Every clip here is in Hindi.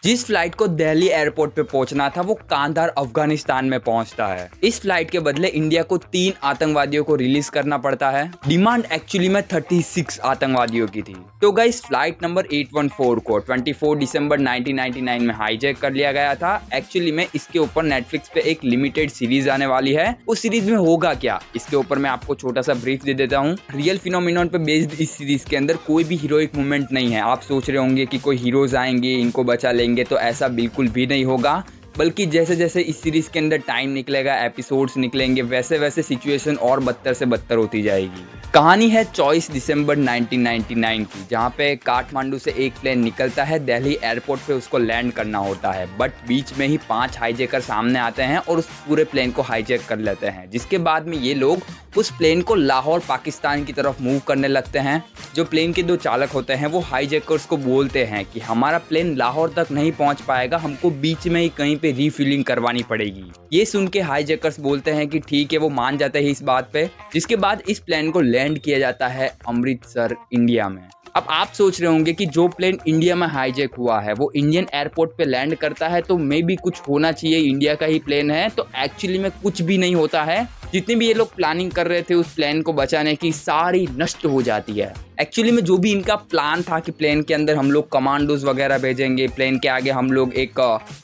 जिस फ्लाइट को दिल्ली एयरपोर्ट पे पहुंचना था वो कांधार अफगानिस्तान में पहुंचता है। इस फ्लाइट के बदले इंडिया को 3 आतंकवादियों को रिलीज करना पड़ता है। डिमांड एक्चुअली में 36 आतंकवादियों की थी। तो गाइस फ्लाइट नंबर 814 को 24 दिसंबर 1999 में हाईजैक कर लिया गया था। एक्चुअली में इसके ऊपर नेटफ्लिक्स पे एक लिमिटेड सीरीज आने वाली है। उस सीरीज में होगा क्या, इसके ऊपर मैं आपको छोटा सा ब्रीफ दे देता हूँ। रियल फिनोमिनन पे बेस्ड इस सीरीज के अंदर कोई भी हीरोइक मूवमेंट नहीं है। आप सोच रहे होंगे कि कोई हीरोज आएंगे इनको बचा लेंगे, तो ऐसा बिल्कुल भी नहीं होगा। बल्कि जैसे जैसे इस सीरीज के अंदर टाइम निकलेगा, एपिसोड्स निकलेंगे, वैसे वैसे सिचुएशन और बदतर से बदतर होती जाएगी। कहानी है 24 दिसंबर 1999 की, जहाँ पे काठमांडू से एक प्लेन निकलता है। दिल्ली एयरपोर्ट पे उसको लैंड करना होता है, बट बीच में ही 5 हाईजैकर सामने आते हैं और उस पूरे प्लेन को हाईजैक कर लेते हैं। जिसके बाद में ये लोग उस प्लेन को लाहौर पाकिस्तान की तरफ मूव करने लगते हैं। जो प्लेन के 2 चालक होते हैं वो हाईजैकर्स को बोलते हैं कि हमारा प्लेन लाहौर तक नहीं पहुंच पाएगा, हमको बीच में ही कहीं पे रीफिलिंग करवानी पड़ेगी। ये सुन के हाईजैकर्स बोलते हैं कि ठीक है, वो मान जाते हैं इस बात पे। जिसके बाद इस प्लेन को लैंड किया जाता है अमृतसर, इंडिया में। अब आप सोच रहे होंगे कि जो प्लेन इंडिया में हाईजैक हुआ है वो इंडियन एयरपोर्ट पे लैंड करता है, तो मे भी कुछ होना चाहिए, इंडिया का ही प्लेन है। तो एक्चुअली में कुछ भी नहीं होता है। जितनी भी ये लोग प्लानिंग कर रहे थे उस प्लेन को बचाने की, सारी नष्ट हो जाती है। एक्चुअली में जो भी इनका प्लान था कि प्लेन के अंदर हम लोग कमांडोज वगैरह भेजेंगे, प्लेन के आगे हम लोग एक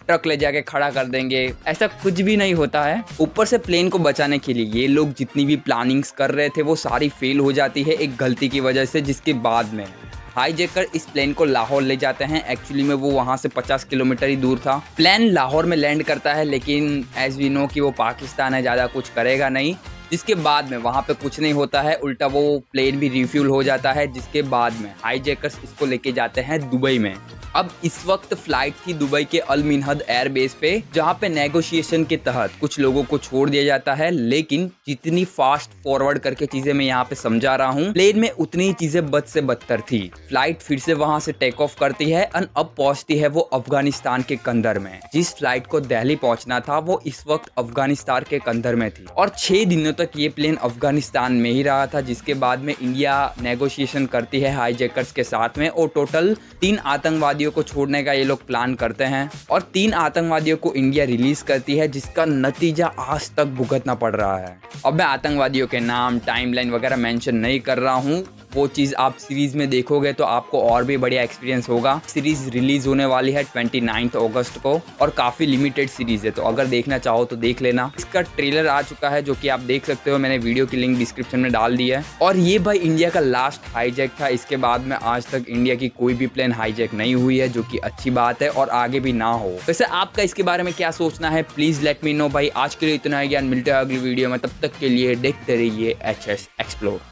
ट्रक ले जाके खड़ा कर देंगे, ऐसा कुछ भी नहीं होता है। ऊपर से प्लेन को बचाने के लिए ये लोग जितनी भी प्लानिंग्स कर रहे थे वो सारी फेल हो जाती है एक गलती की वजह से। जिसके बाद में हाईजैकर इस प्लेन को लाहौर ले जाते हैं। एक्चुअली में वो वहां से 50 किलोमीटर ही दूर था। प्लेन लाहौर में लैंड करता है, लेकिन एज वी नो कि वो पाकिस्तान है, ज़्यादा कुछ करेगा नहीं। जिसके बाद में वहाँ पे कुछ नहीं होता है, उल्टा वो प्लेन भी रिफ्यूल हो जाता है। जिसके बाद में हाईजैकर्स इसको लेके जाते हैं दुबई में। अब इस वक्त फ्लाइट थी दुबई के अल मिन्हद एयरबेस पे, जहाँ पे नेगोशिएशन के तहत कुछ लोगों को छोड़ दिया जाता है। लेकिन जितनी फास्ट फॉरवर्ड करके चीजें मैं यहाँ पे समझा रहा हूँ, प्लेन में उतनी ही चीजें बद से बदतर थी। फ्लाइट फिर से वहां से टेक ऑफ करती है और अब पहुंचती है वो अफगानिस्तान के कंदर में। जिस फ्लाइट को दिल्ली पहुंचना था वो इस वक्त अफगानिस्तान के कंदर में थी और 6 दिनों तक ये प्लेन अफगानिस्तान में ही रहा था। जिसके बाद में इंडिया नेगोशिएशन करती है हाईजैकर्स के साथ में और टोटल 3 आतंकवादियों को छोड़ने का ये लोग प्लान करते हैं और 3 आतंकवादियों को इंडिया रिलीज करती है, जिसका नतीजा आज तक भुगतना पड़ रहा है। अब मैं आतंकवादियों के नाम, टाइमलाइन वगैरह मेंशन नहीं कर रहा हूँ, वो चीज़ आप सीरीज में देखोगे तो आपको और भी बढ़िया एक्सपीरियंस होगा। सीरीज रिलीज होने वाली है 29 अगस्त को और काफ़ी लिमिटेड सीरीज है, तो अगर देखना चाहो तो देख लेना। इसका ट्रेलर आ चुका है जो कि आप देख सकते हो, मैंने वीडियो की लिंक डिस्क्रिप्शन में डाल दी है। और ये भाई इंडिया का लास्ट हाईजैक था। इसके बाद में आज तक इंडिया की कोई भी प्लेन हाईजैक नहीं हुई है, जो कि अच्छी बात है और आगे भी ना हो। वैसे आपका इसके बारे में क्या सोचना है, प्लीज़ लेट मी नो भाई। आज के लिए इतना ही ज्ञान, मिलते हैं अगली वीडियो में, तब तक के लिए देखते रहिए HS एक्सप्लोर।